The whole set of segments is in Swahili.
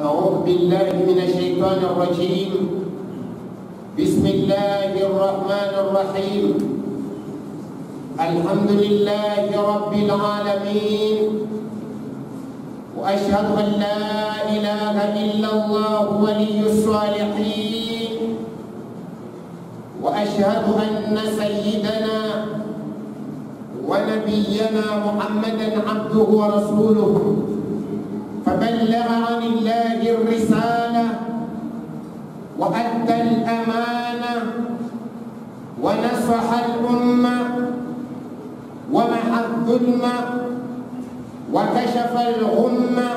أعوذ بالله من الشيطان الرجيم. بسم الله الرحمن الرحيم. الحمد لله رب العالمين، وأشهد أن لا إله إلا الله ولي الصالحين، وأشهد أن سيدنا ونبينا محمدا عبده ورسوله، فبلغ عن الله الرسالة وأدى الأمانة ونصح الأمة ومحى الظلم وكشف الغمة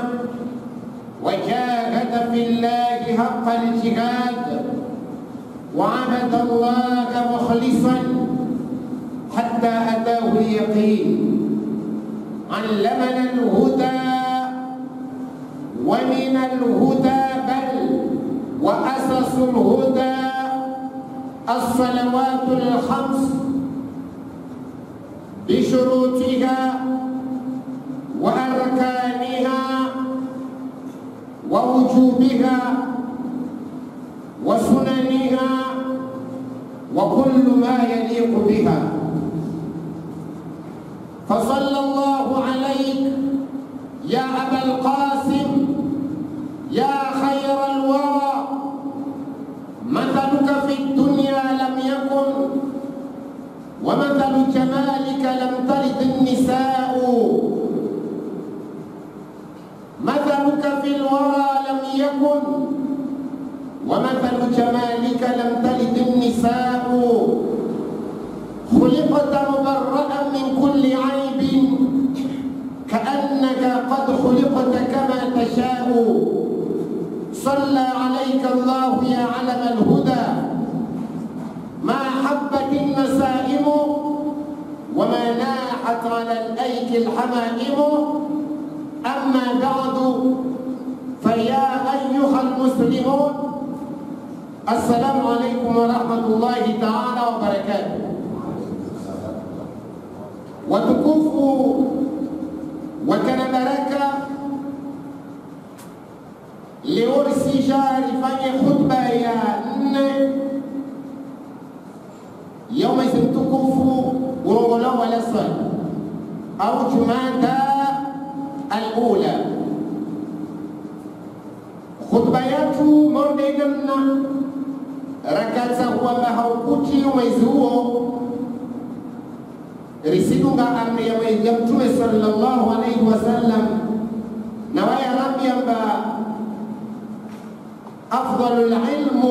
وجاهد في الله حق الجهاد وعبد الله مخلصا حتى أتاه اليقين. علمنا الهدى ومن الهدى بل وأسس الهدى الصلوات الخمس بشروطها وأركانها ووجوبها وسننها وكل ما يليق بها. فصلى الله عليك يا أبا القاسم يا خير الورى، مثلك في الدنيا لم يكن، ومثل جمالك لم تلد النساء، مثلك في الورى لم يكن، ومثل جمالك لم تلد النساء. خلقت مبرأ من كل عيب، كأنك قد خلقت كما تشاء. صلى عليك الله يا علم الهدى، ما حبت النسائم وما ناحت على الأيك الحمائم. أما بعد، فيا أيها المسلمون، السلام عليكم ورحمة الله تعالى وبركاته. وتكفوا وكان بركة لورسيجا لفanya khutba ya 4 يوم يسمتكفوا ورغلا ولا صل أو جمادى الأولى. خطبياته مردنا ركعت هو ما هوكوتي وميزوه رسيدنا أمر يمتوه صلى الله عليه وسلم نوايا ربي أمبا أفضل العلم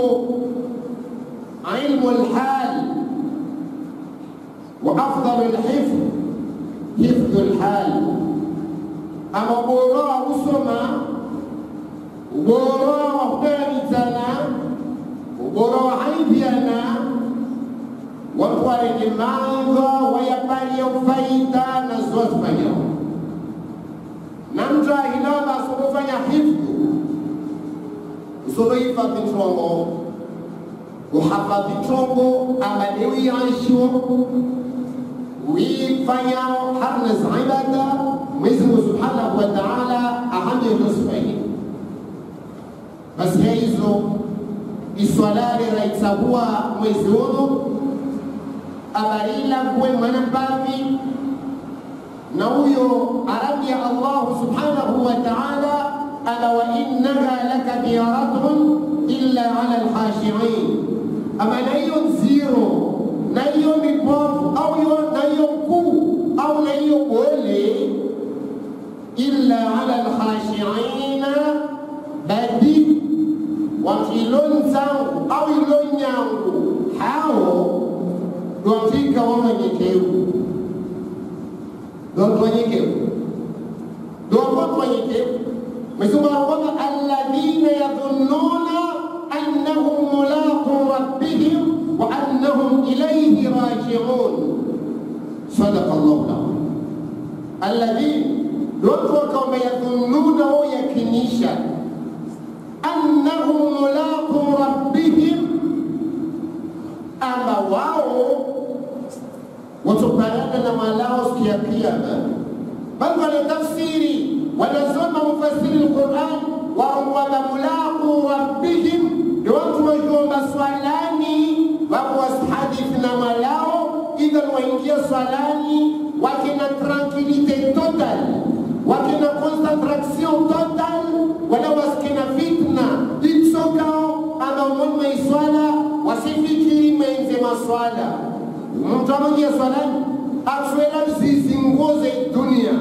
علم الحال، وأفضل الحفظ حفظ الحال. أما بورا وسما وبورا وحدانيتنا وبورا وحيبيانا وفارق المعنى ويبالي وفايدا نزوت فنيا نمجا هنا سوفنيا حفظ usodoifa vitrongo uhapa vitrongo amalewi yansho wifanyao harnas ibada Mwenyezi Mungu Subhanahu wa Ta'ala ahanje nusfani. Basi hizo iswalale raitsahuwa mwezi wono abarila kuwe mwanababi na huyo arabi ya Allah Subhanahu wa Ta'ala ألا وإنها لكبيرة إلا على الخاشعين. أما نيون زيرو نيون بوف أو نيون كو أو نيون بولي إلا على الخاشعين بدي وفي لونزاو أو لونياو حاو دوفيك ومن يكيو الذين يظنون أنهم ملاقو ربهم وأنهم إليه راجعون. صدق الله العظيم. الذين يظنون يكنيشا أنهم ملاقو ربهم، أما واو وتقبلنا ما لا وسكيا بل قال تفسيري wanasoma mufasiri al-Qur'an wa mulaqu rabbihim ni watu wakiomba swalani wako hadithi na malao idhan waingia swalani wakina tranquilite total wakina concentration total wala waskina fitna itsokao ama umma iswala wasifikiri menze maswala mtu anaingia swalani atwela zizi ngoze dunia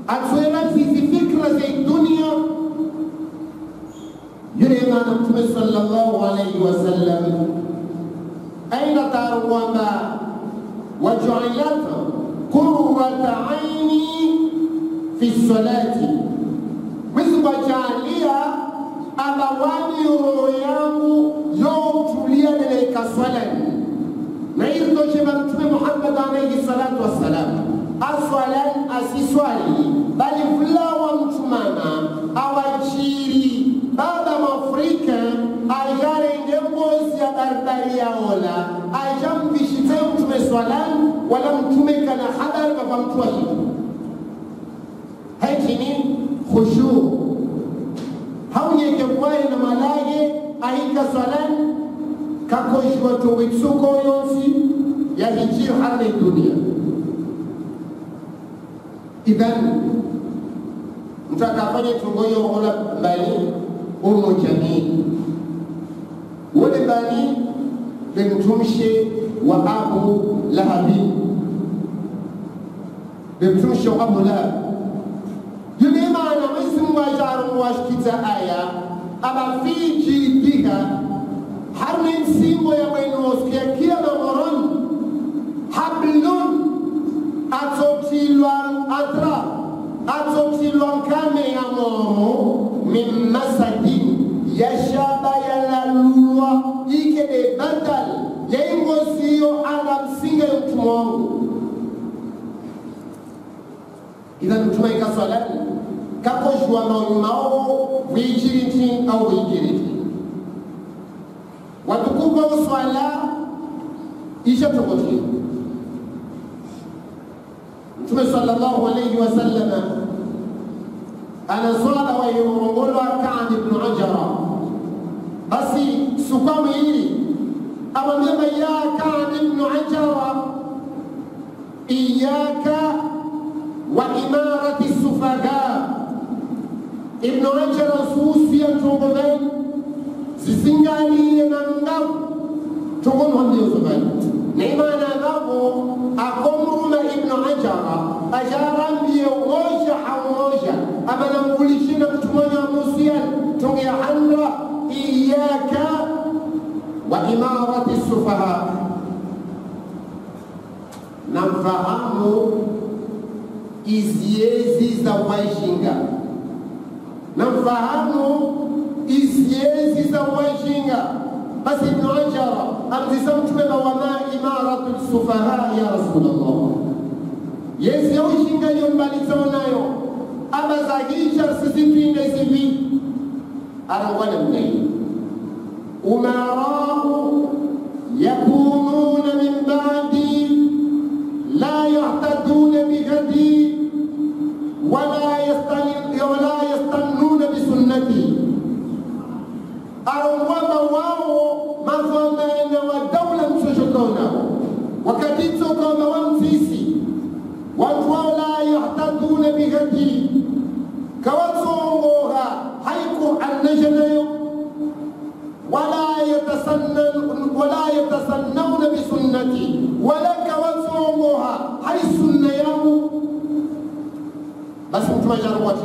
atwela zizi fikra za dunia yule maana Mtume sallallahu alayhi wasallam aina tarwama waj'alat qurrata aini fi salati mizbajalia abawani roho yangu yotulia katika swalani na hizo shema Mtume Muhammad alayhi salatu wassalam aswalan asiswali bali fulawa mtumana awachiri baba mafrika ajare ngembozi ya barbari ya ola ajambishite Mtume swalan wala Mtume kana hadar kwa mtu wa hivi haitini khushu haunye kwaye na malage ahika swalan kakoshwa tuwitsuko yonsi ya hijir harne dunia idhan mtakafanya tungoyo ola mbali umu jamii wale mbali bimtumshe wa Abu Lahabi bimtumshe wa Abu Lahab yule maana misimu wa jaru washkita aya aba fiji biha harne simbo ya mwenu wasikia kia na moron hablun atotilwan atra atotilwan kame ya moro min masadin yashaba ya lalulwa ike de batal yengo siyo ana msinge mtumongu idhan mtumaika swalani kako jua maunimao wijiriti au wijiriti watukupa uswala isha tokoti Mtume sallallahu alayhi wasallam ana swala wa yurongolo Ka'b ibn Ajara basi sukamu hili amwambia ya Ka'b ibn Ajara iyaka wa imarati sufaha ibn Ajara suusia tongobeni zisingali na ngavu tongono ndio zobani neema na ngavu akomruma ibn Ajara ajarambie moja hamoja abana mkulishina kutumanya musian tongea hanra iyaka wa imarati sufaha namfahamu iziezi za wajinga namfahamu iziezi za wajinga basi ibn Ajara amzisa Mtume wama imaratu sufaha ya Rasulullah yezi ya ujinga yombaliza nayo ama zagisha sisipinde zivi arawana mnei umarau yakununa min ba'di la yahtaduna bihadi wala yastannuna bisunnati arongwamba wao mafamana wa dawla mshoshotona wakati tsokoma wa mfisi watu wao la yahtaduna bihadi kawatsongoha haiku annajanayo wala yatasannawna bisunnati wala kawatsongoha hai sunna yangu basi mtume jarwati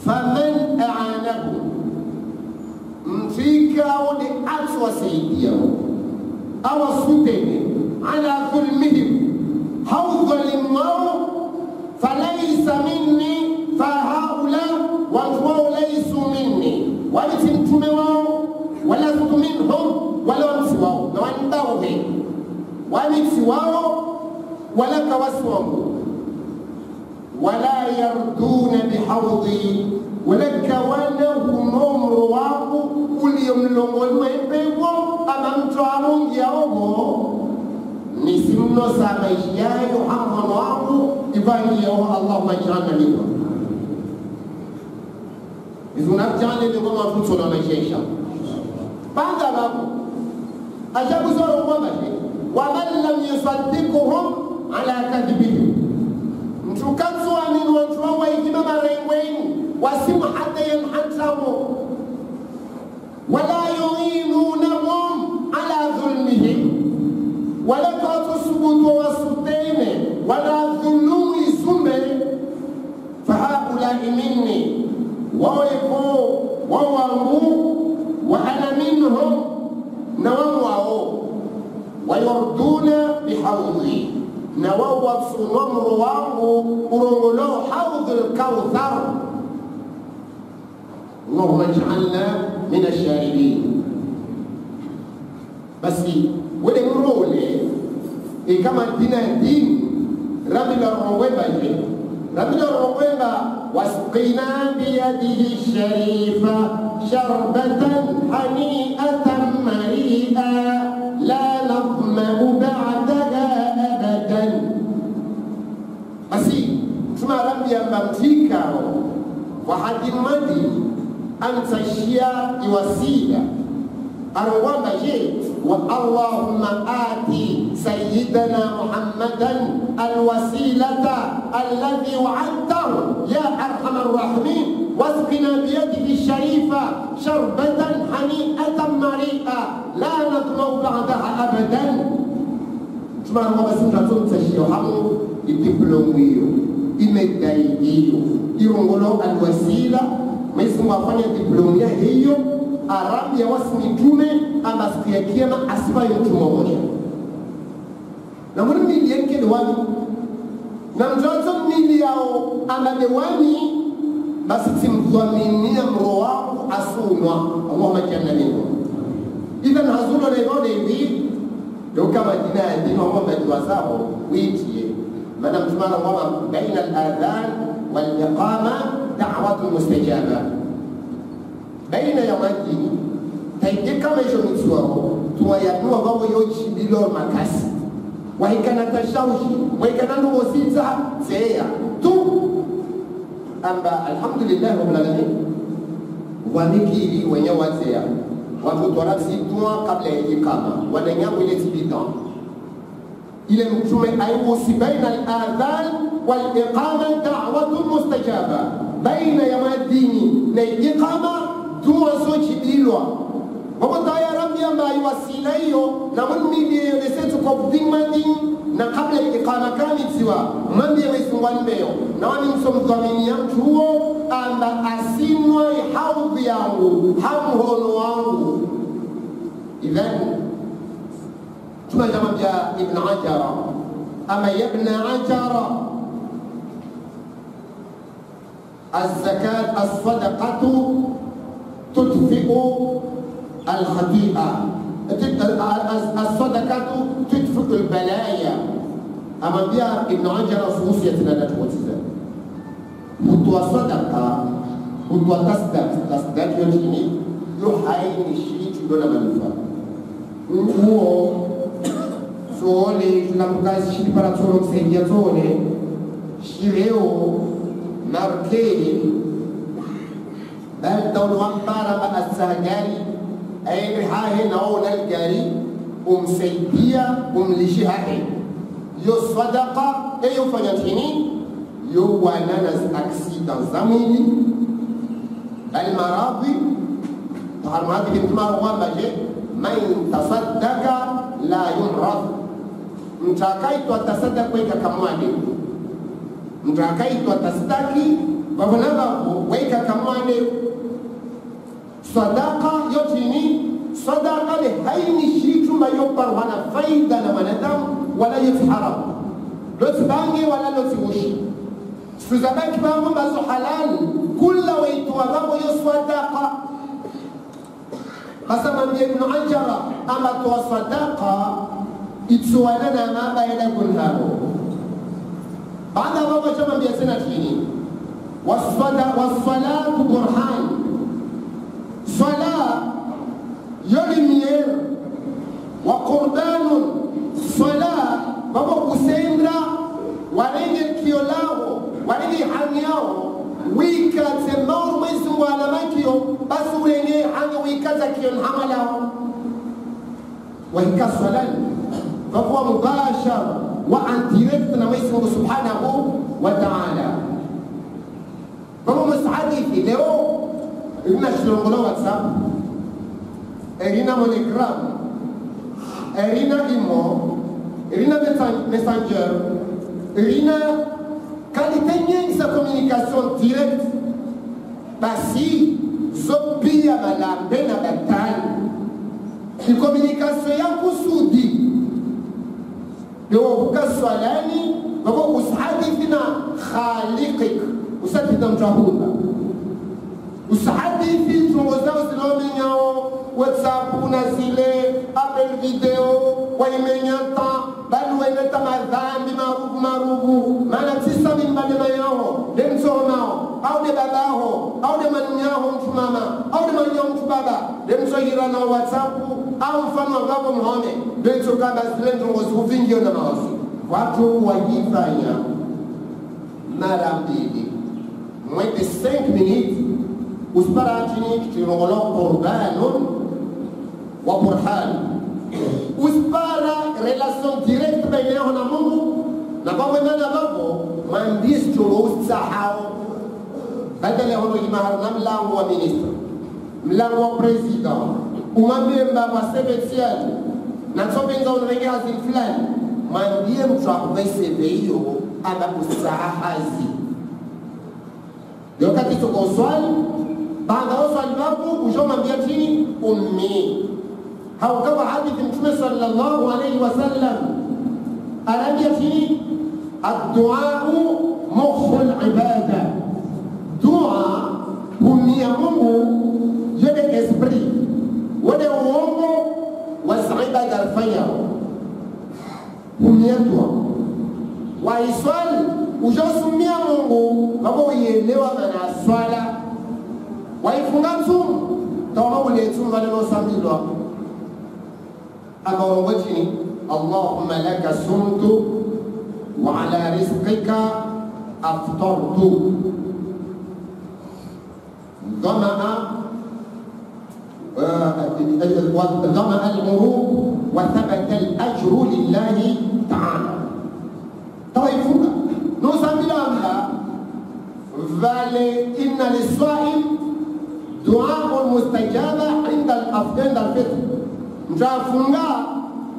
faman a'anahu mfika udi atwa sayyidiyo awa sutene ala dhulmihim hawdhalimao falaysa minni fahaula watu laysu minni waliti mtume wao wala suku minhum wala wamsi wao na wandawe waliti wao wala kawasi wao wala yarduna bihawdi wala kawana humomro wao uliyomlongolwa epewo ama mtu amungi yaogo nisimno sa maisha yayo hamono wangu ivangi Allahumma ij'alna minhum izunafjane ni ngoma futso na maisha baada hapo ajabu zao kwamba wa man lam yusaddiquhum ala kadhibihim mtukatwa min watu wa ikima marengweni wasimu hata yanhatamu wala yu'inunahum ala dhulmihim wala qatusubutu wasutene wala dhulumi zumbe fahaula minni waweko wawangu wa ana minhum nawao wayurduna bihawdhi nawao sunamru wangu urongolo hawdh al-kawthar اللهم اجعلنا من الشاربين بس wale mrole kama din rabila roweba wasqina biyadihi sharifa sharbatan hani'atan mari'a la nadma'u ba'daha abadan basi tuma rabbi yambamtika wa hadimadi antashia iwasila arwanda je اللهم آت سيدنا محمدا الوسيلة الذي وعدته يا أرحم الراحمين واسقنا بيده الشريفة شربة هنيئة مريئة لا نطمع بعدها أبدا ثم هو بسنة تشيوهم الدبلوميو imedaidio irongolo alwasila mesimu wafanya diplomia hiyo Arabi ya wasmi mtume ama siku ya kiyama asifaye mtu mmoja na mwini milienke dewani na mjoto mili yao ama dewani basi timdhaminia mro wako asunwa Allahumma janna minhu idhan hazuno na ibode hivi ndio kama dina ya dini wa mwamba dua zao witie maana mtumana mwamba baina al-adhan wal-iqama da'watu mustajaba baina ya majini taike kama hiyo mtuwao tuwayanua wao yochi bilo makasi wahikana tashawshi wahikana nuwosita zeya tu amba alhamdulillah rabbil alamin wamikiri wenye wazea watu twarafsi tuwa kabla ya ikama wananyangu ile tibitan ile mtume aiwusi baina al-adhan wal-iqama da'watu mustajaba baina ya majini na ikama dua zote bilwa baba taya rabbi ambaye wasila hiyo na mimi yesetu kwa kudimani na kabla ikama kami tiwa mambi yamesungwani mbeo na wani msomdhamini ya mtu huo amba asinwa haudhi yangu hamhono wangu idhan tunajamabia ibn Ajara ama ibn Ajara الزكاة الصدقة تدفئ الخطيئة الصدقة تدفئ البلايا أما بها ابن عجر فوسية لا توتزا خطوة صدقة خطوة تصدق يجيني يحاين الشيء دون منفى هو سؤالي لما شيء para solo segnatore shireo marke بل دون وقتار بقى السهجاري أي رحاه نعون الجاري سيدية لشهاده يصدق أي فنتيني يوانانس أكسيدا زميني المراضي تعرمات كنتما روان بجي من تصدق لا يمرض متاكايتو التصدق ويكا كمواني متاكايتو التصدقي Babanaba weka kamane sadaka yote ni sadaka ni haini shitu mayopar wana faida na manadamu wala yote haram loti bangi wala loti ushi suzabaki bangu mazo halal kula weitu wabangu yo sadaka basa mambi ibn Ajara ama tuwa sadaka ituwana na maba yada kunhabo baada baba chama mbia sena chini والصلاة برهان صلاة يلمير وقربان صلاة بابا كسيندرا ورنجل كيولا walili hani yao wikaze mauru mwezi mwana makio basi urenge hangi wikaza kiyo nhamalao wahika swalani fakuwa mubashara wa andirect na mwezi mungu subhanahu wa ta'ala kama msahadithi leo irina shilongola whatsapp irina monogram irina imo irina messenger irina qualité nyingi za communication direct basi zopia malambe na batali ni communication ya kusudi leo ukaswalani babo usahadithi na khaliqik usahadithi mjahula usahadithi tunozao zilomenyao WhatsApp na zile appel video waimenyata bali weneta madhambi maruvu maana tisa min badema yao demsonao au de babao au de manyao mtu mama au de manyao mtu baba demsohira na WhatsApp au mfano wako mhome demso kama zile ndongozi uvingio na maosi watu wajifanya mara mbili mwete 5 minutes usparatini kitirongolo qurbanun wa burhan uspara relation direct baina yao na Mungu na baba nana babo mandisto usahau badala hono imahar na mlango wa minister mlango wa president umabemba wa sebetiali na sobenza unenge hazin fulani mandie mtu akubese hiyo aba usahazi wakati tuko swali baada ya swali babu ujomwambia chini ummi au kama hadithi mtume sallallahu alayhi wasallam anaambia chini ad-du'a mukhul ibada dua humia Mungu yeye esprit wale uongo wasaiba garfaya humia dua wa iswali ujosumia Mungu babo yelewa na swala waifunga msumu tawa ule msumu wale losambilwa akaongo chini Allahumma laka sumtu wa ala rizqika aftartu ضمأ الغروب وثبت الأجر لله تعالى طيب نسمي vale inna liswaim du'a mustajaba inda al-fitr mtafunga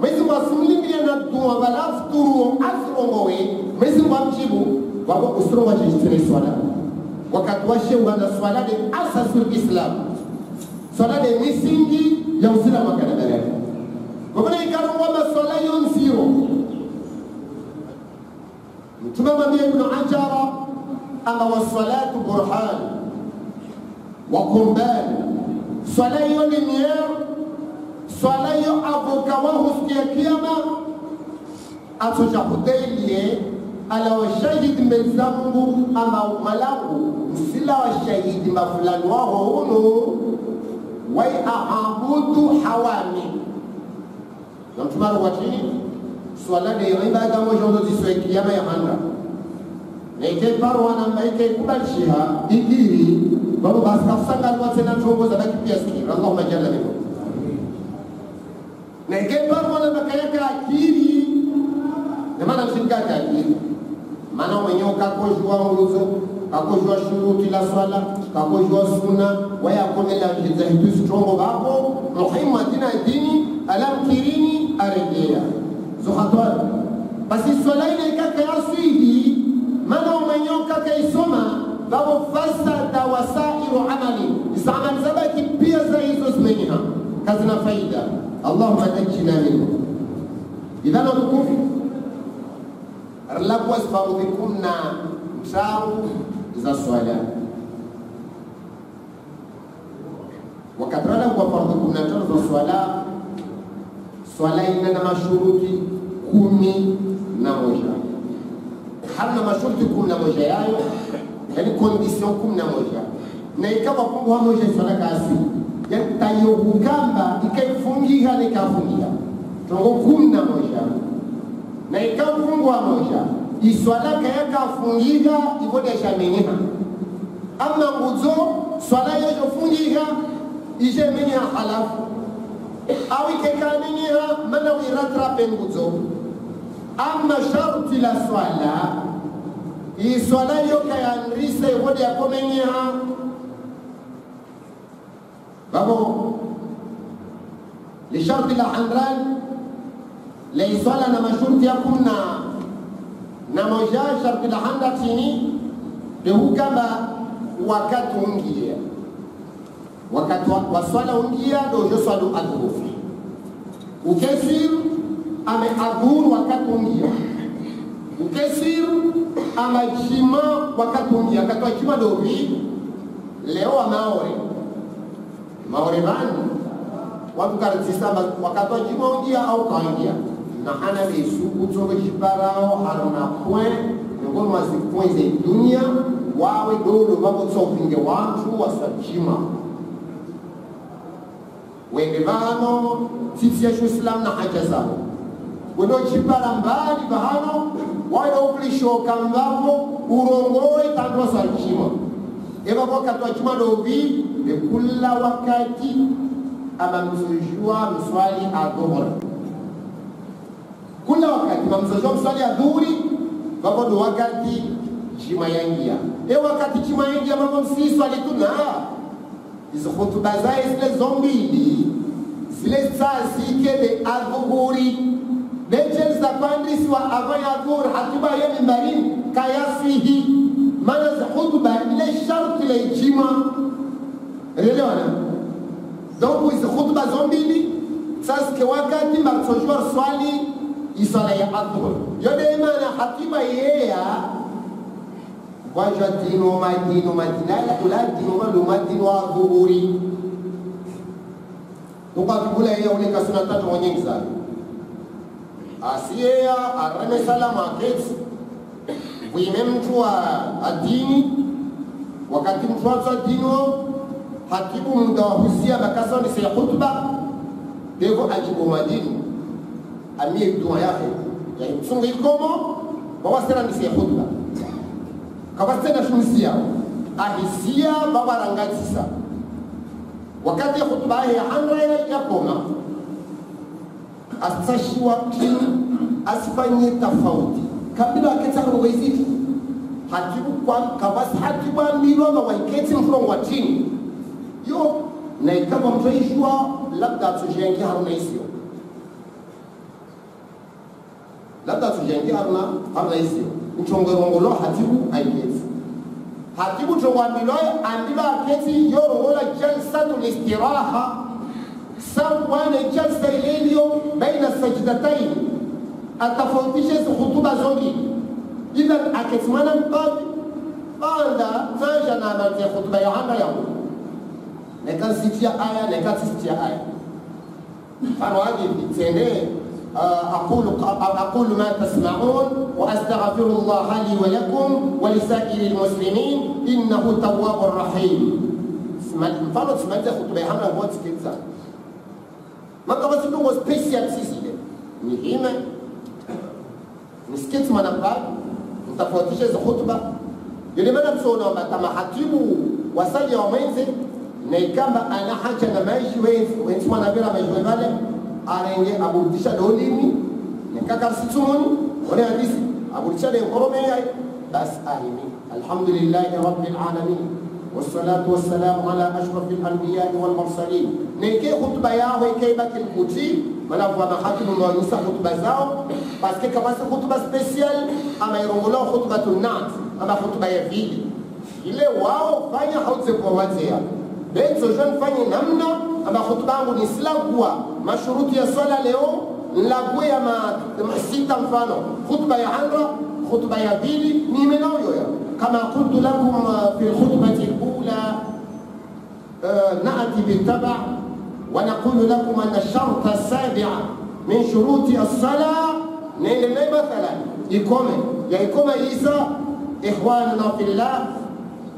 mwezi wa simlimia na dua balafturu asrongowe mwezi wa mjibu wako usronga jisire swala wakati wa shewa na swala de asasul islam swala de misingi ya uislamu kana dalili kwa maana ikarungwa maswala yonziro tumamwambia ibn Ajara ama wasalatu burhan wa qurban swala hiyo ni mier swala hiyo avoka wao sikia kiyama atoja kudelie ala washahidi mbezangu ama malangu msila washahidi mafulani wao huno wai ahabudu hawami na mtumaro watini swala de ibada moja ndo diswe kiyama ya handra na ike parwana maike kubalshiha ikiri babu baskafsanga alwatena chongo za baki pia sikira Allahumma jalla biko na ike parwana makayaka akiri na maana mshikaka akiri maana mwenyewe kakojua nguzo kakojua shuruti la swala kakojua sunna waya konela jizahitu chongo babo muhimu dina dini alamkirini arejea zuhatwa basi swala ile ikaka yasihi mana umenyoka kaisoma babo fasada wasairu amali isamal zabaki pia za hizo zimenyiha kazi na faida Allahumma najina minhu idhana tukufi arlaqwa asfarudikum na msau za swala wakatrala kwa farudikum na tano za swala ina na mashuruti 11 hamna masharti 11 yayo yani condition 11 na ikawa fungu moja swala kasi yani tayogukamba ikaifungiha nikafungia tongo 11 na ikawa fungu moja iswala kayaka fungiga ivode jameniha amma nguzo swala yo fungiga ije meniha halafu awi kekameniha mana wiratrape nguzo amma sharti la swala iswala yo kayandrise ivode yakomeniha babo لشرط الحمران ليس لنا مشروط يكون نموجا شرط الحمران تيني له كما وقت ونجيا وقت وصل ونجيا دو يصل الظروف وكثير أما أقول وقت ونجيا وكثير أما جيما وقت ونجيا كتو جيما دوبي leo maore bani watu karatisa wakati wa jimongia au kaingia na hana lesu kutoka jibarao haruna kwen ngoma mazifunze dunia wawe dolo babo tsopinge watu wasajima wende bano situation islam na haja zao wendo jibara mbali bahano wale uklisho kambabo urongoe tandwa sajima eba wakati wa juma dobi de kula wakati ama msujua mswali adhuhur kula wakati msujua mswali adhuhuri babo do wakati jima yangia wakati jima yangia babo msi swali tuna hizo hutuba zao zile zombili zile sasi kede adhuhuri bejel za pandisi wa avaya adhuhur hatuba ya mimbarini kayasihi mana za hutuba ile sharti la jima elewana donc hizo khutba zombili sasa ke wakati maksojwa swali isala ya adhuhur yode maana hatima yeye waja dino madina kula dino madina wa dhuhuri tukakula yeye ule kasuna tatu mwenye sana asiye arame salama kesi wime mtu wa adini wakati mtu wa dino hakibu mdawahusia bakasa ni sey khutba devo ajibu madini amie dua yake ya msungu ikomo bawasera ni sey khutba kabasena shumsia ahisia babarangazisa wakati khutba ya hanra ya koma astashiwa asifanye tofauti kabila aketaka wezitu hakibu kwa kabasi hakibu amilo na waiketi mfrongo wa chini yo na ikawa mtaishwa labda tujenge haruna isio mchongorongolo hatibu chongwamiloye andila aketi yorongola jalsatul istiraha sawane jalsa ilelio baina sajdatain atafautishe khutuba zongi idhan aketmana mbabi banda fanja na amanti ya khutuba ya handa ya nekan sitia aya nekan sitia aya fano hadi tende أقول ما تسمعون وأستغفر الله لي ولكم ولسائر المسلمين إنه تواب رحيم. مفروض سمعت خطبة حملة هو تكذا. ما كبس إنه سبيشال سيسي. مهمة. نسكت ما نقال. نتفوتيش الخطبة. يلي ما نبصونا ما تمحكيمو وصل يومين زي. نيكام أنا حاجة نمايش وين ما نبينا ما يجوا بالي. arenge aburudisha dolimi nikaka situmoni wale hadisi aburudisha de korome yai bas ahimi alhamdulillahi rabbil alamin wassalatu wassalamu ala ashrafil anbiya wal mursalin neke khutba yao ke bakil kuti wala kwa mahakimu na nusa khutba zao parce que kama khutba spécial ama irongolo khutbatun nas ama khutba ya vili ile wao fanya hautse kwa wazea benzo jeune fanya namna ama khutba yangu ni silagwa mashuruti ya swala leo nlagwe ya sita mfano khutba ya handra khutba ya pili ni menayo ya kama qultu lakum fi khutbati al-ula na'ti bil-taba' wa naqulu lakum anna ash-shart as-sabi'a min shuruti as-salah nende mathalan ikome ya ikoma isa ikhwanuna fillah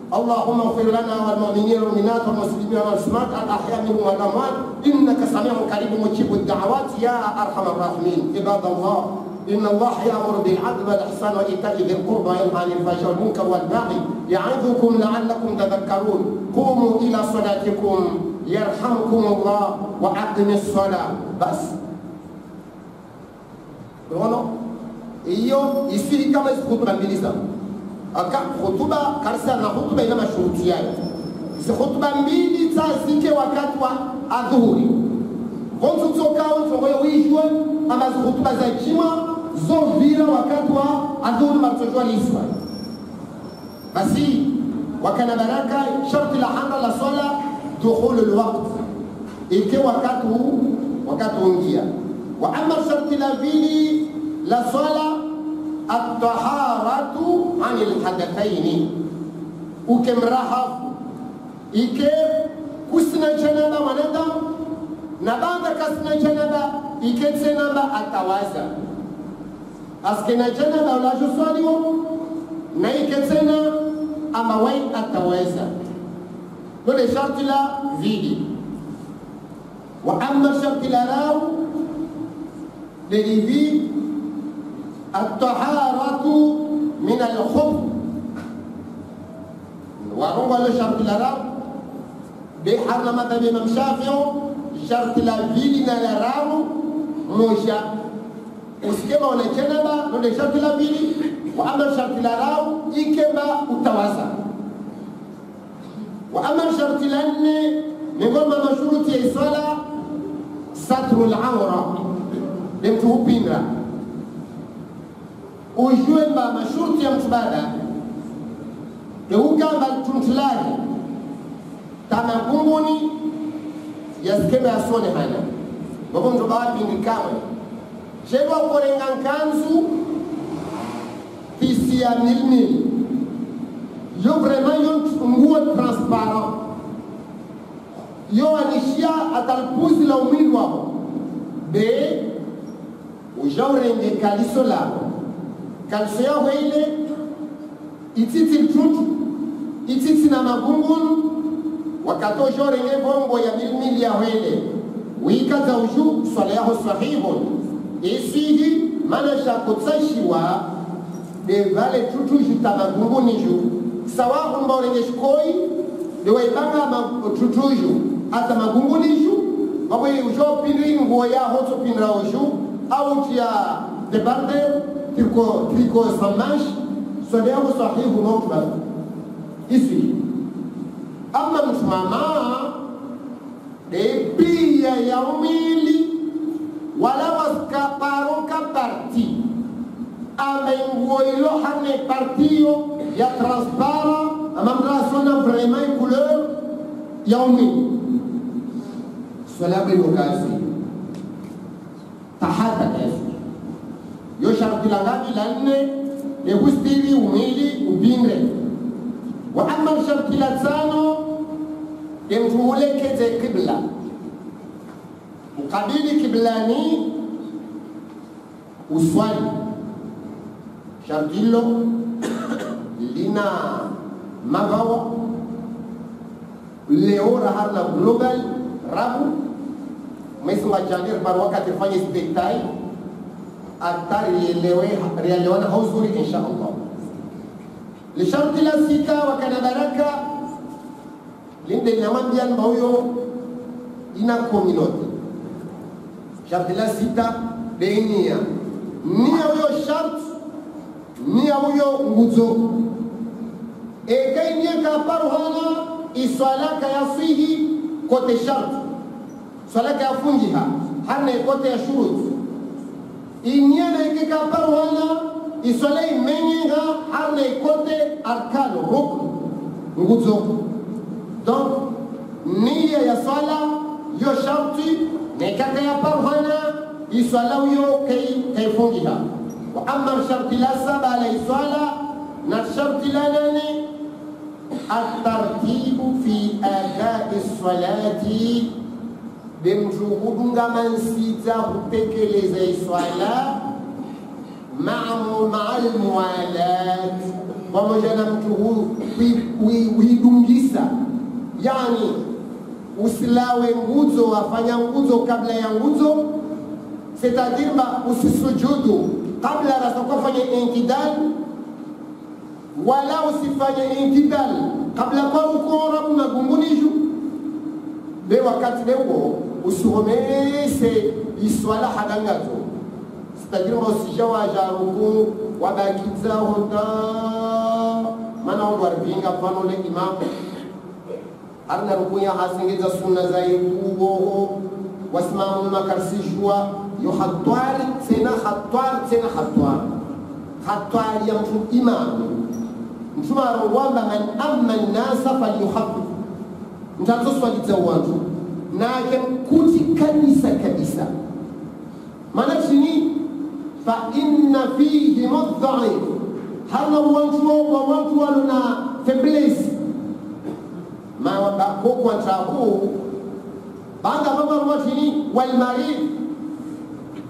اللهم اغفر لنا والمؤمنين والمؤمنات والمسلمين والمسلمات الاحياء منهم والاموات انك سميع قريب مجيب الدعوات يا ارحم الراحمين عباد الله إن الله يأمر بالعدل والإحسان وإيتاء ذي القربى وينهى عن الفحشاء والمنكر والبغي يعظكم لعلكم تذكرون قوموا إلى صلاتكم يرحمكم الله وأقم الصلاة بس. Iyo isi kama khutba mbili za aka khutba karsa na khutba ina mashuruti yake. Isi khutba mbili zazike wakati wa adhuhuri. Vonzo tsokao tsongoyo wijwe ama khutba za chima zo vira wakati wa adhuhuri martojwa liswa. Basi wakana baraka sharti la handa la sala dukhul alwaqt. Ike wakati ungia. Wa amma sharti la vili la sala at-taharatu 'anil hadathaini ukemrahafu ike kusina janaba mwanadamu na baada kasina janaba ike tena atawaza askina janaba wala joswaliwa na ike tena ama wai atawaza dole sharti la vili. Wa amma sharti la raw lilivi الطهارة من الخبث وهو الشرط الأراب بحرم مذهب الإمام الشافعي شرط الأفيل الأراب موشا وسكما ونجنبا نون شرط الأفيل وأما الشرط الأراب إكما التواسع. وأما الشرط الأني نقول ما مشروط الصلاة ستر العورة لم تهبينها ujue mba masharti ya mtibada ukamba tuntlani kama kumbuni yasikeme asone hana babo ndo bawapi ndikamwe jeba korenga kanzu pisi ya milmil yo vraiment yo nguo transparent yo anishia atalpuzi la umili wao be ujaurenge kaliso lako kalso ya wele ititi mtutu ititi na magungun wakato jorenge bongo ya milmili ya wele wika za uju swala yaho sahihun isihi mana shakotsashiwa de vale tutu jita magunguni ju sawa mba orenge shikoi de waibanga tutu ju ata magunguni ju wawe ujo pindri nguo ya hoto pindra uju au tia debande triko samash swala yaho sahihu notba isi ama msimama de pia ya umili wala waskaparoka parti amenguo ilo hane partio ya transpara amamdrasona vraiment couleur ya umili swala belokazi tahata kasi yo sharti la ngapi la nne ni kustiri umili ubinde. Wa amma sharti la tano ni mtu ulekeze kibla ukabili kiblani uswali sharti hilo lina magawa leo rahana global rabu mwezi wa Januari par wakati fanya spectacle atari rielewana hauzuri insha Allah. Lisharti la sita wakana baraka linde nyamambian bauyo ina communauté. Sharti la sita benia nia huyo shart nia huyo nguzo ekainia kaparuhana iswalaka yasihi kote shart swalaka yafungiha hana kote ya shurut inyana ikikaparuhana iswala imenyiha hana kote arkano rukn nguzo. Donc nia ya swala yo sharti nekaka ya parhana iswala yo kaifungiha. Wa amma sharti la saba la iswala na sharti la nane at-tartibu fi adai salati bimjuhudunga mansita kutekeleza iswala ma'a al-muwalat pamoja na mtu huidungisa, yani usilawe nguzo afanya nguzo kabla ya nguzo, c'est-à-dire usisujudu kabla rasakufanya intidal wala usifanye intidal kabla kwa ukora kuna gungunishu be wakati leo usomese iswala hadangazo c'est-à-dire usijawa jaruku wabakiza honda mana wadwarbinga pano le imam arna rukuya hasingeza sunna za yugo wasmamu makarsijwa yuhatwar tena hatwar ya mtu imam mtu arwamba man amma an-nasa falyuhaffif mtazo swali za watu na kuti kabisa maana chini fa inna fihi mudha'if hana watu walona faiblesse ma wabako kwa tabu banga baba mwatini wal marid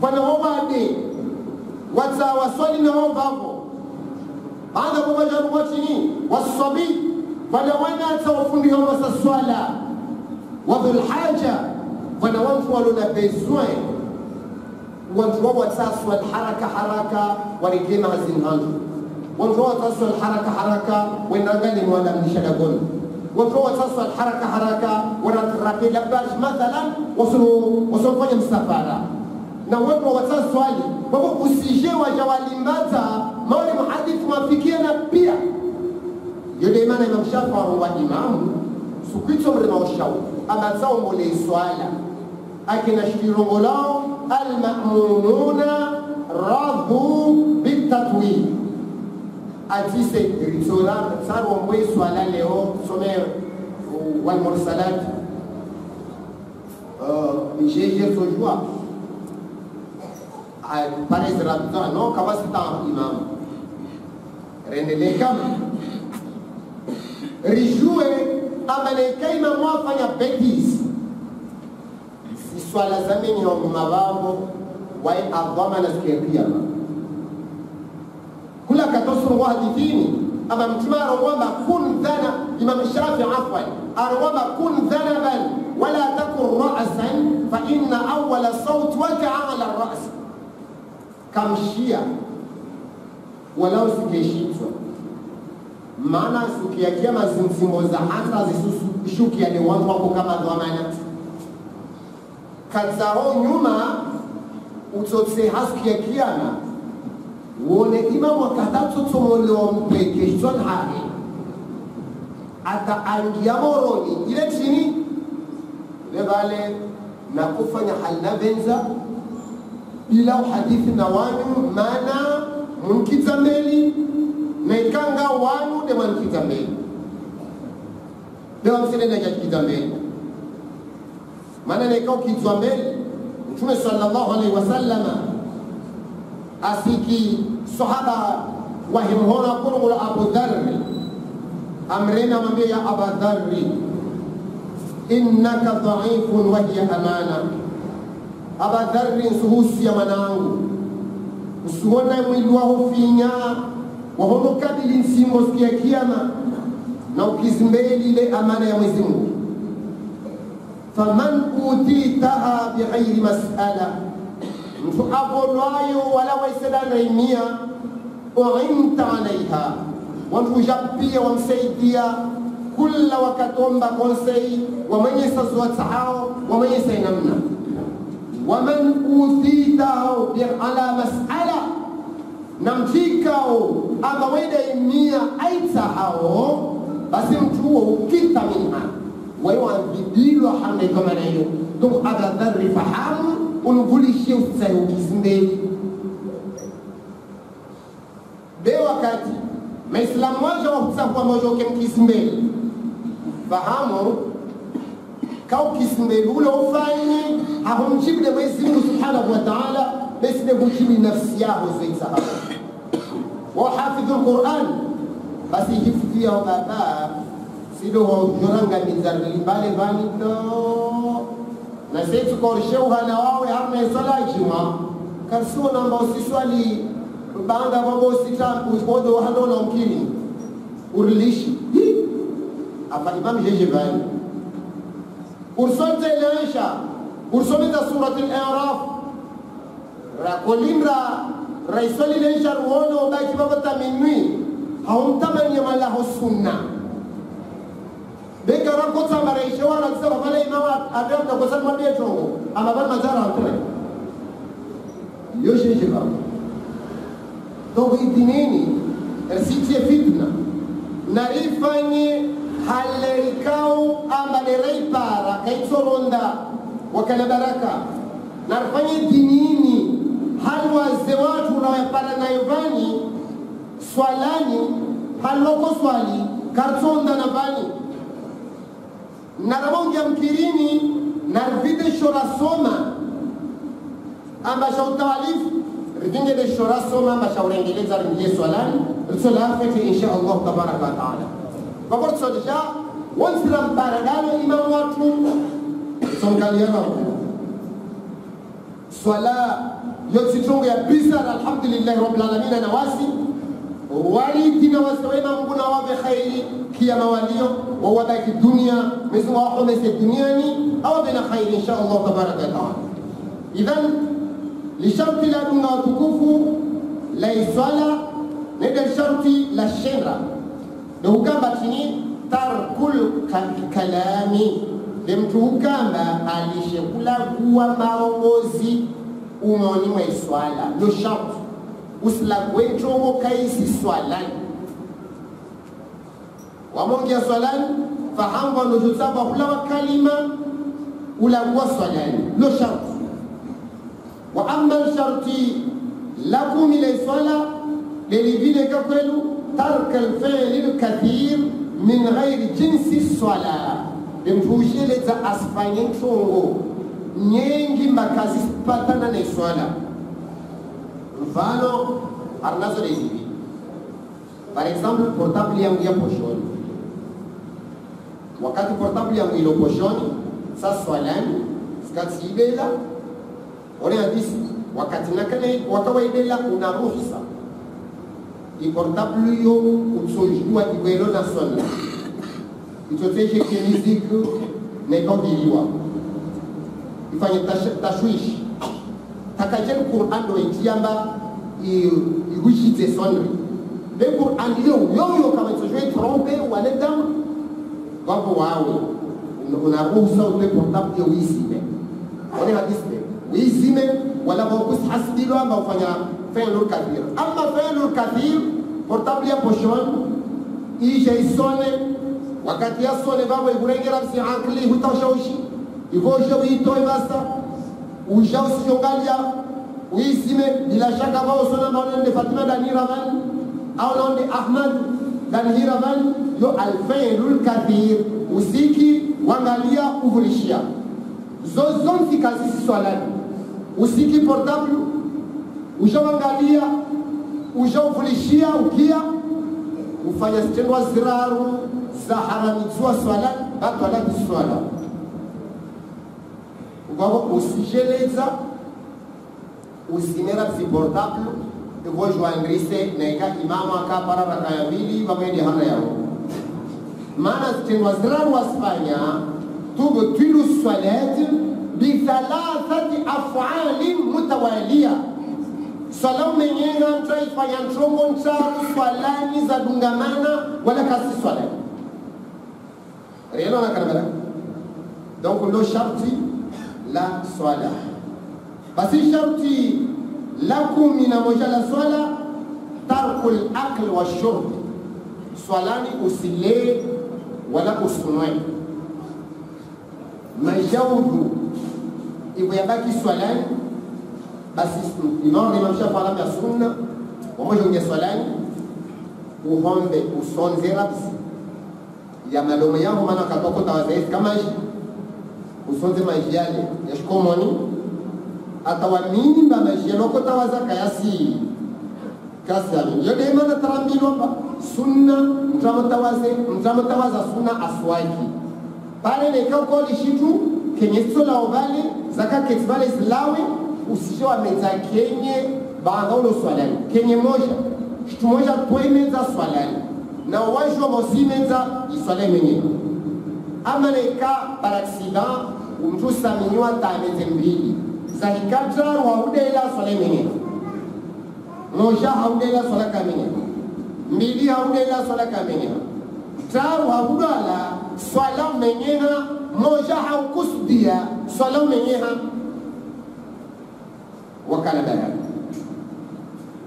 bana wabade wata waswali na wababo banga baba jabu mwatini wasabi bana wana tawfundi wa swala wa dhul haja bana watu walona besoin watu wataswa haraka walikema hazinhandu watu wataswa haraka wenangali mwala mnishadagon watu wataswa haraka wanatrape labash mathalan wasofanya msafara na watu wataswali kwa hivyo usije wajawalimbaza maana muhadith mafikia na pia yule maana Imam Shafi'i wa imamu sukito mrema washawu ama zao mole swala akina shikirongo lao al-ma'mununa radhu bitatwi atise ritoran sarwa mwe swala leo some wal mursalat jeje sojua pare zrabta no kawasita imam rendele kama rijue amane kaima mwafanya betis swala zamini wa mabambo wa adhama na kiyama kula katosuru hadithini ama mtumaro kwamba kun dhana Imam Shafi afwan arwama kun dhanaban wala takun ra'san fa inna awwala sawt waka'a ala ar-ra's kamshia wala usikeshitwa maana sikiakia mazimzimo za hata zishuki ya watu wako kama dhamana kazao nyuma utotse haski ya kiana wone imamu wakatatu tumoleo mpeke hizon hae ata angia moroni ile chini lebale na kufanya halina benza bila hadithi na wanu mana mnkita mbeli na ikanga wanu de mnkita mbeli dewa msene na jakita mbeli maana nikao kitwa mbele Mtume sallallahu alaihi wasallam asiki sahaba wahimhona kullu Abu Dharr amrina mwambie ya Abu Dharr innaka dha'ifun wa hiya amana Abu Dharr suhusi ya manangu usione mwili wao finya wahono kadili nsimbo sikia kiyama na ukizimbeli ile amana ya Mwenyezi Mungu فمن أوتيتها بغير مسألة فأبولوايو ولا ويسدان ريمية أعنت عليها وانفجابية ومسيدية كل وقتهم بقنسي ومن يستزوى تعاو ومن يسينمنا ومن أوتيته على مسألة نمتيكاو أبويد إمية أي تعاو بس متوه كتا منها ويوانبيديلو حمي كمان ايو دونك هذا ذر فحام ونقولي شيء وتسايو كيسندي بي وقتي ما اسلام موجه وتسابوا موجه كم كيسندي فهامو كاو كيسندي ولو فايني هم جيب لما يسمو سبحانه وتعالى بس نبوشي نفسياه زي صحابه وحافظ القرآن بس يجيب فيها وبابا sido joranga mizarli bale bani no na sisi korsheuha na wawe hamna sala juma karsuo namba usiswali banda babo sitampu ubodo hando na mkili urilishi apa imam jeje bani ursonte laisha ursomita surat al-a'raf rakolimra raisoli le jarwono obaki baba taminui haumtamani malaho sunna beka rakota mareisha wala tsaba bale imama adamda ko san mabe tongo ama ban mazara antre yoshi jiba donc idinini ersitie fitna narifanye halerikao amba lereipara kaitsoronda wakala baraka narifanye dinini halwa zewatu unawapara na yovani swalani haloko swali kartonda na bani narabongia mkirini narvide shora soma amba shautawalifu rivinde de shora soma amba shaurengeleza ringie swalani risola afete insha Allah tabaraka wa ta'ala kwa sodisha wansira mparagano imam watu sonkaliana swala yotsitongo ya bisa alhamdulillah rabbil alamin na wasi walidina wasawema Mungu na wawe khairi kiyama walio wawabaki dunia mizu wahomese duniani au bina khairi insha Allah tabaraka wa ta'ala idhan lisharti la dunga watukufu la iswala nenda sharti la shera na hukamba chini tarkul kalami lemtu hukamba alishekula kuwa maongozi umoni mwa iswala lo sharti usilagwentongo kaisi swalani wamongia swalani fahamu wanojotaba hulawa kalima ulagua swalani lo sharti wa amma sharti lakum ila swala lelivile kakwelu tarka alfi'l alkathir min ghairi jinsi swala lemtusheleza asfanye ntongo nyengi makazi patana na swala mfano arnazo hivi par exemple portable yangu ya poshoni wakati portable yangu ilo poshoni sasa swalani sikatibela ole hadisi wakati nakale wakawaidela una ruhusa i portable yo utsojua ibelo na swala itoteje musique nekondiliwa ifanye tashwishi takajel Qur'an do itiamba igujite sonri le Qur'an yo kama je tromper wala dam wapo wawe unaruhusa ule portable uisime wale hadisi uisime wala wakus hasbilo amba ufanya fi'lul kathir amma fi'lul kathir portable ya poshon ije isone wakati ya sone baba igurengera si akli hutashaushi ivoje uitoi basta ujao usiongalia uisime bila shaka wao sona maonende Fatima Daniravan au naonde Ahmad Daniravan yo alfailul kathir usiki wangalia uvulishia zozon si kazi swalani usiki portable ujao angalia ujao uvulishia ukia ufanya stendwa ziraru za haramizwa swalani batu ala kuswala ukwako usijeleza usimera si portable evo joindrise na ika imamu akapara raka ya mbili wamende hana yao maana stendwa ziraru wa Spanya tubu twilu swalati bithalathati af'alin mutawaliya swala umenyenga mtaifanya nchongo ncharu swalani za dungamana wala kasi swalani rielo na kanabara donc lo sharti la swala basi sharti lakum min mojala swala tarkul akl wa shurb swalani usile wala usunwe majawdu ibo yabaki swalani basi imam nimamsha fala ya sunna wamoja unge swalani uhombe usonze rabsi ya maloma yangu maana katoko tawazaisi kama hivi usonze maji yale yashikomoni atawamini mba maji yaloko tawaza kayasi kasami yode mana tarambilo mba sunna mtamatawaza sunna aswaki pale nekao koli shitu kenye sola ovale zaka ketivale zilawe usishowa meza kenye baanga ulo swalani kenye moja shitu moja kwe meza swalani na wajua mosimeza iswale mwenyewe ama neka par accident mtu saminywa tameze mbili za hikatra wa udela swale mwenyewe moja haudela swala kamenya mbili haudela swala kamenya tatu haudala swala menyeha moja haukusudia swala menyeha wakala dala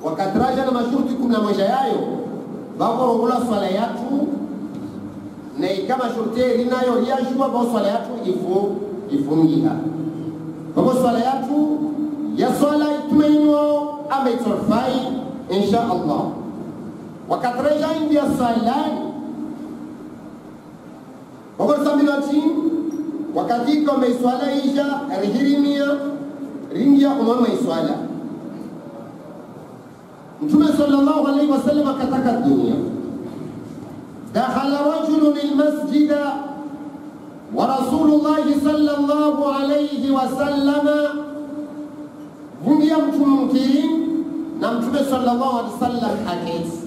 wakatraja na masharti 11 yayo bakorogula swala yatu na kama shurti linayo yajua kwa swala yatu ifungiha kwa swala yatu ya swala itumenyo ametorfai insha Allah wakatraja india salani kwa sambilati wakati kama swala isha rihirimia ringia umama swala Mtume sallallahu alayhi wasallam akataka dunia dakhala rajulun almasjida wa rasulullah sallallahu alayhi wasallam vungia mtumkirin na Mtume sallallahu alayhi wasallam aketi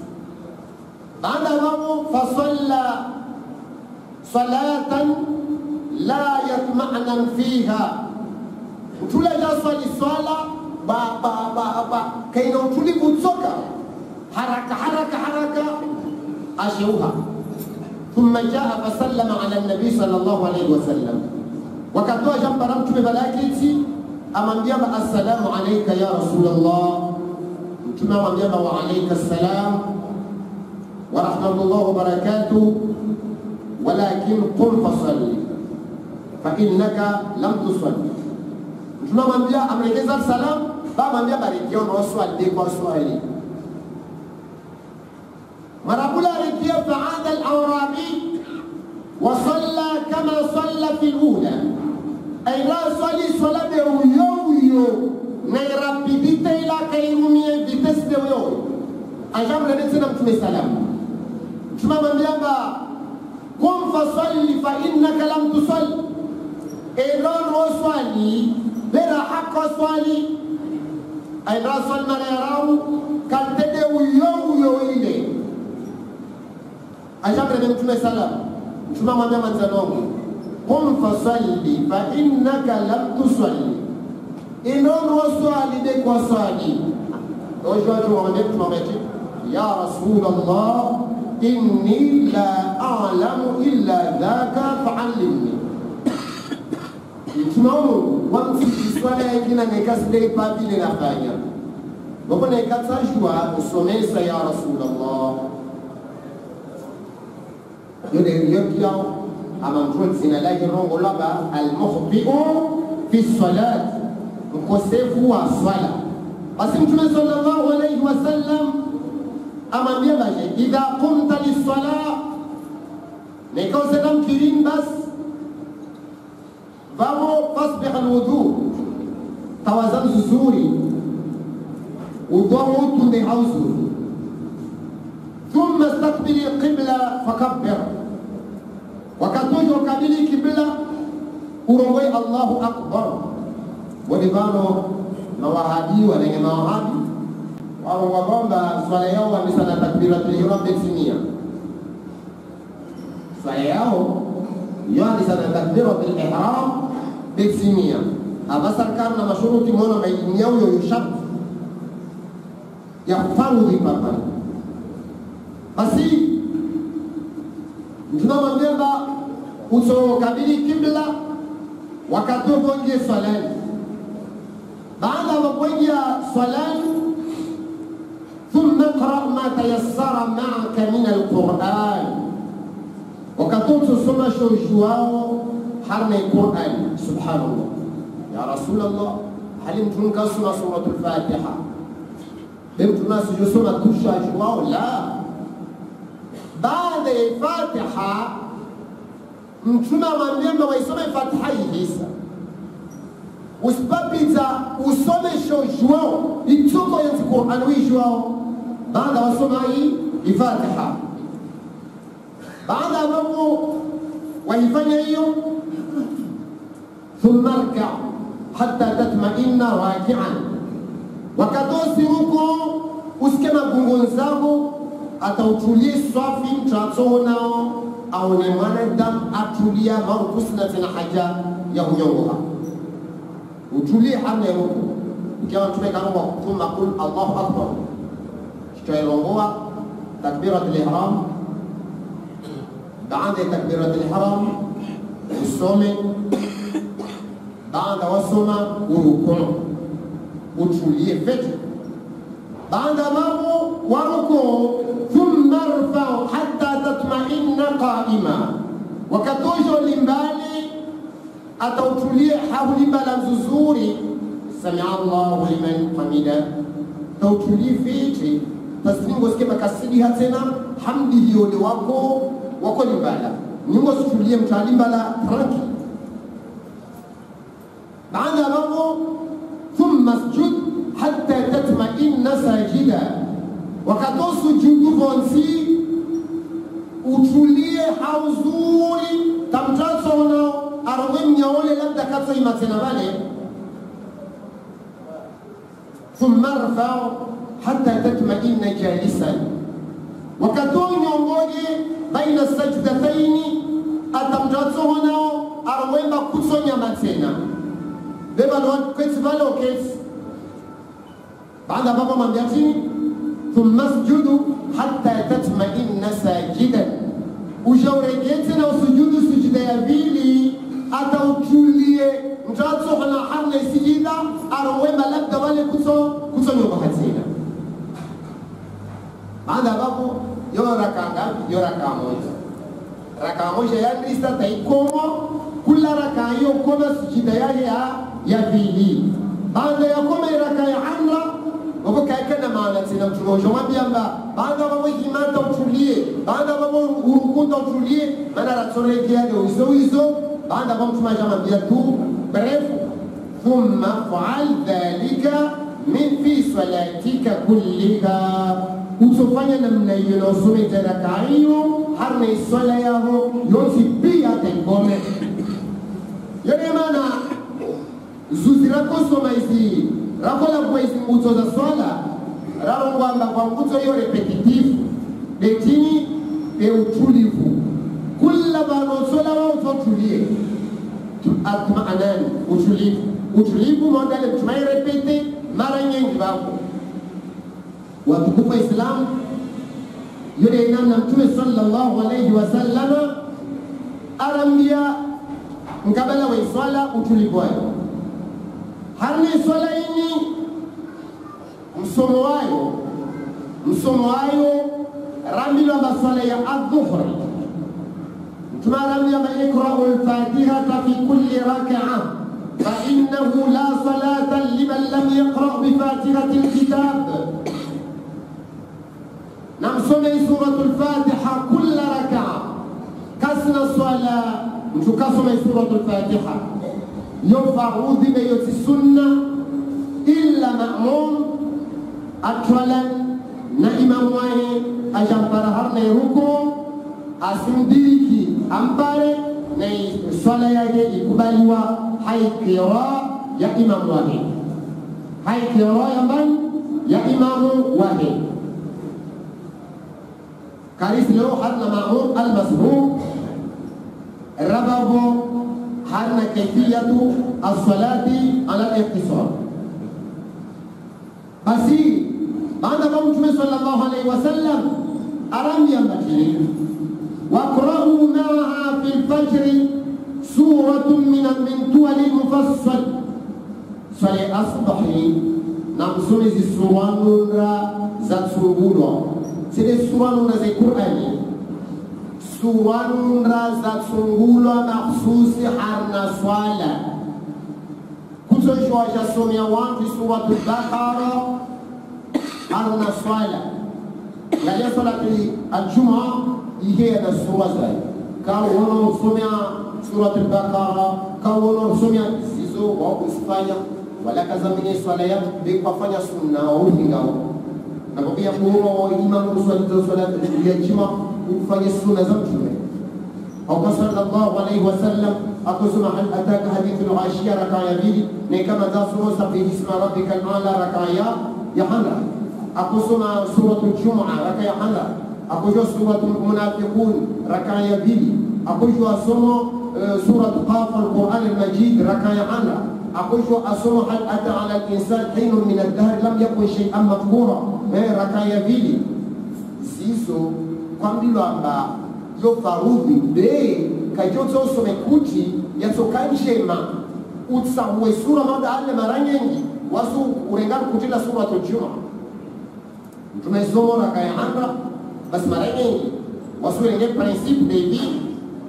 baada hapo fasalla salatan la yatma'nan fiha Mtume jasali swala ba kaina utulivu utsoka haraka asheuha thumma jaa fasallama ala nabi sallallahu alayhi wasallam wakatoa jambara Mtume balakiti amwambia assalamu alayka ya rasulullah Mtume amwambia wa alayka assalam wa rahmatullahi wa barakatuh walakin qum fasalli fa innaka lam tusalli Mtume amwambia amrekeza salam bamwambia barikio no swali kwa swali marabula rikia fa'ada al-awrabi wa salla kama salla fi al-ula ay la swali salate uyo na rapidite ila kairumie vitesse de uyo ajamre tena Mtume salam Mtume amwambia qum fasalli fa innaka lam tusalli elon swali bera haka swali ay rasal marayarau kaltede uyo ile ajamre Mtume salam Mtume amwambia manzanongo qum fasalli fa innaka lam tusalli inon swali de kwa swali ojwa mwambie ya rasulullah inni la a'lamu illa dhaka fa'allimni Mtumamu wamsi swala yingine nekasile papile na fanya boko nekatashwa usomesa ya rasulullah yule yao ama mtu zina lake rongo laba al-mukhti'u fi salat mkosefu wa swala basi Mtume sallallahu alayhi wasallam amambia baje idha qumta lis-salah nekosedam kirin bas vamos fasbih al-wudu tawazan zuri wudu tunde hauzu thumma istaqbil al-qibla fakabbir wakatojo kabili kibla urongoi Allahu akbar walibano mawahabi wale mawahabi wao wagomba swala yao wamesana takbiratul ihram betimia swala yao yani sana takbiratul ihram betimia abasarkan na mashuruti mono maidini yao yoshab ya farudhi papa basi tunamwambia uso kabili kibla wakati bonge swalani baada ya kuingia swalani thumma qra ma tayassara ma'aka min al-Qur'an wakati tusoma shujwao harna al-Qur'an subhanallah ya rasulullah halim tunkasoma suratul fatiha bimtunasu yusoma tushajwao la baada ya Fatiha Mtume amwambia waisome Fatiha hisa usipapita usome shojwao itoko ya Qur'an wijwao baada wasoma hii Fatiha baada hapo waifanya hiyo thumma rka hatta tatma'inna raki'an wakatosi huko usikema gungo zako atautulie swafi mtatona au ni mwanadamu atulia marukusna tena haja ya unyongoha utulie hamna huko ikiwa tumeka kwa kutuma kul Allahu akbar tutailongoa takbirat al-ihram. Baada ya takbirat al-ihram usome, baada wasoma urukuu utulie feti. Baada mambo warukuu thumma rfa'u hatta tatma'inna qa'ima, wakatosha limbali atautulie haulimbala nzuzuri, sami'a Allahu liman hamida, tautulie feti taslingo skema kasidi hatena hamdi hiyo ni wako limbala ningo situlie mtalimbala ranki. Baada mambo thumma sujud hatta tatma'inna sajida, wakatoa sujudu vonsi utulie hauzuri tamtazo na arwe mnyaole labda katsa imatena vale. Thumma rfa'u hatta tatma'inna jalisan, wakatoa nyongoje baina sajdataini atamtazo na arwe makusonya matena beba lo kwezi vale okezi. Baada baba mambiatini thumma sujudu hatta tatma'inna sajidan, ushaurejete na usujudu sujida ya pili atautulie mtatso na hamna sijida arwema labda wale kusonyo hatina. Baada baba yo raka moja ya ndista taikomo kula raka hiyo koma sujida yake ya pili. Baada ya koma raka ya amra wakaekana maana tena mtumoja wabiamba baada baba himata utulie, baada baba urukuta utulie, maana ratorejea hizo baada baba mtumoja mambia tu bref thumma fa'al dhalika min fi salatika kulliha, usofanya namna hiyo na usome raka hiyo harna swala yao yote pia tengome. Yale maana zuzirako soma hizi rakola kwa hizi nguzo za swala rarongwamba kwa nguzo hiyo repetitive betini e utulivu kula bano swala wao utulie atma anani utulivu modale tumai repete mara nyingi bako watukufa Islam. Yule namna Mtume sallallahu alayhi wasallam arambia mkabala wa swala utulivu wao harni swala ini msomo wayo ramila maswala ya adhuhri tumaramia iqra'u al-fatihata fi kulli rak'ah fa innahu la salata liman lam yaqra' bi fatihati al-kitab, namsome suratul fatiha kulla rak'ah kasna swala mtukasome suratul fatiha yofarudhi beyoti sunna illa ma'mum atwalan na imamu wae ajampara harna ruko asimdiriki ampare na swala yake ikubaliwa haikira ya imamu wae, haikira ya imamu wae. Karis leo harna ma'mum al-masbuq rababu harna kayfiyatu as-salati ala al-iqtisar. Basi baada ya Mtume sallallahu alayhi wasallam aramia matini waqra'u ma'aha fi al-fajr suratun min tuwal al-mufassal, swali asbahi namsome zisuranura za tsungulwa zile suranura za Qur'ani, suranura za tsungulwa mahsusi harna swala kutoshwa jasomia wangu suratul Baqara harna swala ngalia salati al-Jum'a ihe na sura zai kawono usomea suratul Baqara kawono usomea zizo wa usifanya wala kazamini swala yako bikufanya sunna au hingao nakwambia kuwa imam uswali swala ya Jum'a ufanye sunna za Mtume au sallallahu alayhi wasallam akusema hal ataka hadithul ghashiya rak'a mbili ni kama za sura sabbihi isma rabbikal a'la rak'a ya hana akusoma suratul Jum'a rak'a ya hana akujua suratul munafiqun rak'a ya mbili akujua somo suratul Qaf al-Qur'an al-Majid rak'a ya hana akujua asomo hal ata ala al-insan hinun min ad-dahr lam yakun shay'an madhkura rakaya vili zizo kwambilo amba yo farudhi de kajoto somekuti yatokanjema utsawe sura mada ale maranyengi wasu urengana kutila suratul Juma tumesoma rakaya handa bas maranyengi wasu urenge principe de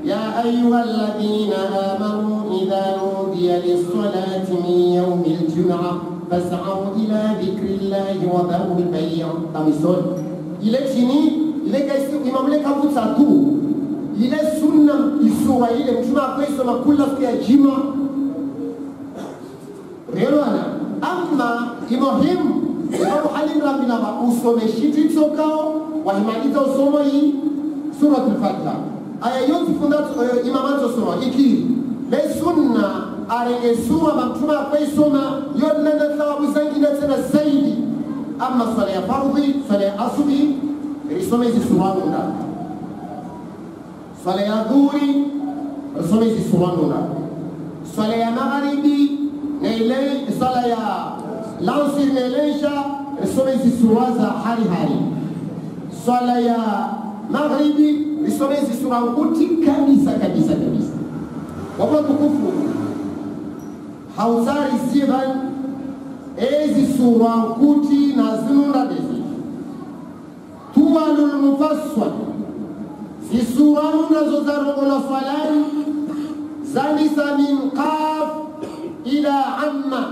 يا أيها الذين آمنوا إذا نودي للصلاة من يوم الجمعة فاسعوا إلى ذكر الله وذروا البيع. تمسون. Il est fini. Il est question. Imam le kavu satu. Il est sunna isura ile mtume akwisoma kula siku ya juma. Relewana. Amma imuhimu. Imam halim rabina ba usome shiti tsokao wahimaliza usomo hii suratul Fatiha. Aya yote fundatu imamato soma iki le sunna arenge sura mtume akwisoma yote na thawabu zingine tena zaidi. Amma swala ya fardhi, swala ya asubi risome hizi sura nunda. Swala ya dhuhuri risome hizi sura nunda. Swala ya magharibi na ile swala ya lansir na ilesha risome hizi sura za hari hari. Swala ya magharibi risome hizi sura kuti kabisa kabisa kabisa. Wapo tukufu hausari zivan ezi sura kuti na zinunda dezi tuwalul mufassal si sura nazo zarogola falani zanisa min qaf ila amma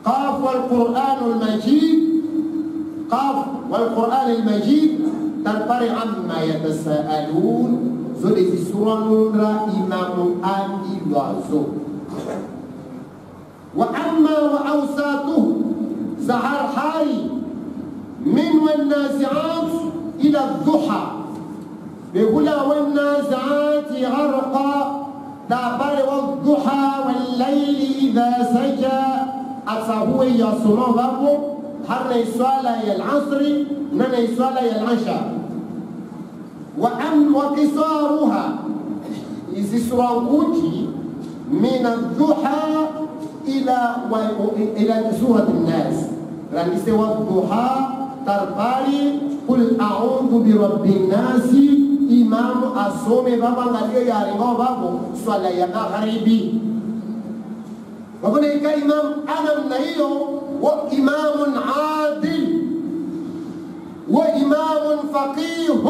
qaf wal Qur'anul Majid qaf wal Qur'anul Majid tarpari amma yatasaalun zole si sura nundra imamu andi wazo وأما وأوساطه سحر حاري من والنازعات إلى الضحى بيقول والنازعات غرقا دابر والضحى والليل إذا سجى أتصابوا يصنع بابو حرنا يسوالا يا العصر ننا يسوالا يا العشاء وقصارها إذا سرانكوتي من الضحى إلى سورة الناس لأن سوى الضحى تربالي قل أعوذ برب الناس إمام أصومي بابا ناليو ياريغو بابو صلى يا مغربي وقل إيكا إمام أنا منايو وإمام عادل وإمام فقيه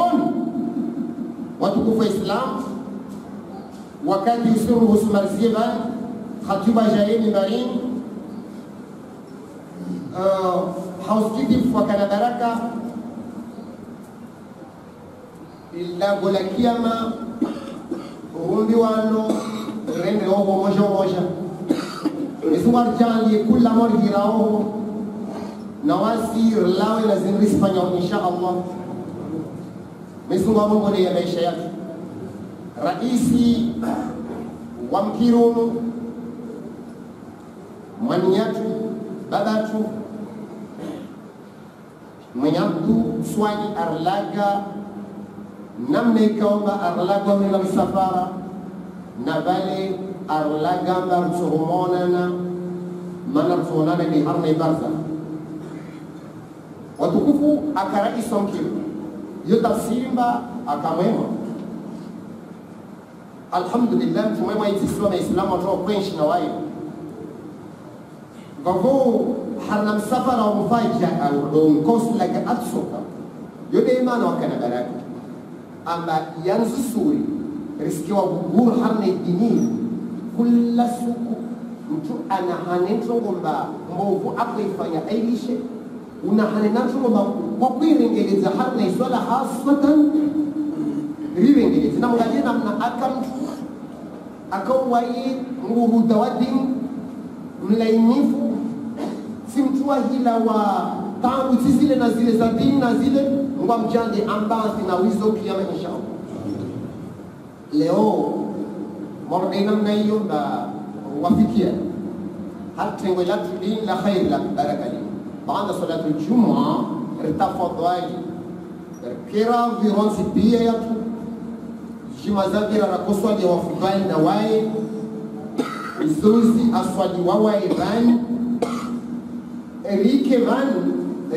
وتقف إسلام وكان يسره اسم الزيبان خطيبة جايين مبارين housekeeping وكان بركة إلا قول كيما وندي وانو رند هو موجة إسمار جاني كل أمر جراو نواسي رلاوي لازم ريسبانيول إن شاء الله مسمى مقولي يا بيشيات رئيسي وامكيرونو maniatu babatu manyabdu swani arlaga namne kaomba arlaga mila msafara na vale arlaga mbarsuhumonana mana msuhonana ni harna ibarza watukufu akarai sonkiru yutafsirimba akamwema alhamdulillah mtumwema itisoma islamu watoa kwenshi na wayo Gavo harna msafara wa mfaja au mkosi lake atsoka yode imana wakana baraka amba yanzu suri riski wa gugur harna idini kula suku mtu ana hanetro ngomba mbovu akuifanya ailishe una hanenatro ngomba kwa kuirengeleza harna iswala hasmatan rirengeleza na mgaje namna akawaye nguvu dawadin mlainifu si mtua hila wa tangu zile na zile za dini na zile ngwa mjande ambazi na wizo kiyama inshallah leo mordena na hiyo na wafikia hata ngwela tudin la khair la baraka li baada salatu aljum'a irtafadhali kira vironsi pia yatu jimazakira na kuswali wa fudhali na wae izuzi aswali wa wae bani Erike van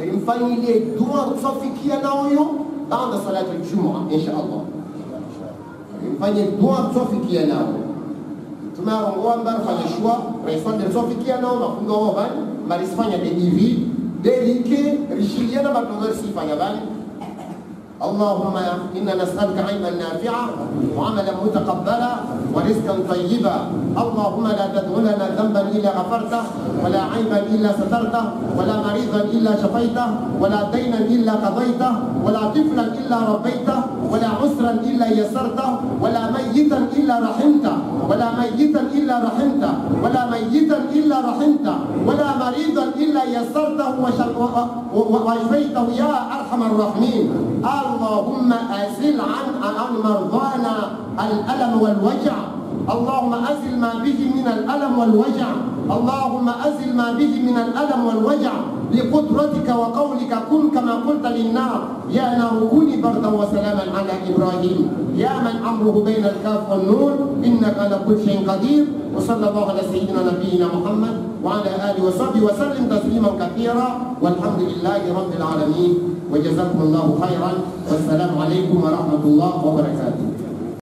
rimfanyile dua tsofikia nao yo baada salati al-jum'a insha Allah. Rimfanyile dua tsofikia nao. Tunarongoa mbara fanya shwa, resonde tsofikia nao mafunga wao bani, marisfanya de hivi, delike rishiliana batonga sifanya bani. اللهم إنا نسألك علما نافعا وعملا متقبلا ورزقا طيبا. اللهم لا تدع لنا ذنبا إلا غفرته ولا عيبا إلا سترته ولا مريضا إلا شفيته ولا دينا إلا قضيته ولا طفلا إلا ربيته ولا عسرا إلا يسرته ولا ميتا إلا رحمته ولا ميتا إلا رحمته ولا ميتا إلا رحمته ولا مريضا إلا يسرته وشفيته يا أرحم الراحمين. اللهم أزل عن مرضانا الألم والوجع. اللهم أزل ما به من الألم والوجع. اللهم أزل ما به من الألم والوجع بقدرتك وقولك. كن كما قلت للنار يا نار كوني بردا وسلاما على إبراهيم يا من أمره بين الكاف والنور إنك على كل شيء قدير. وصلى الله على سيدنا نبينا محمد وعلى آله وصحبه وسلم تسليما كثيرا والحمد لله رب العالمين وجزاكم الله خيرا والسلام عليكم ورحمة الله وبركاته.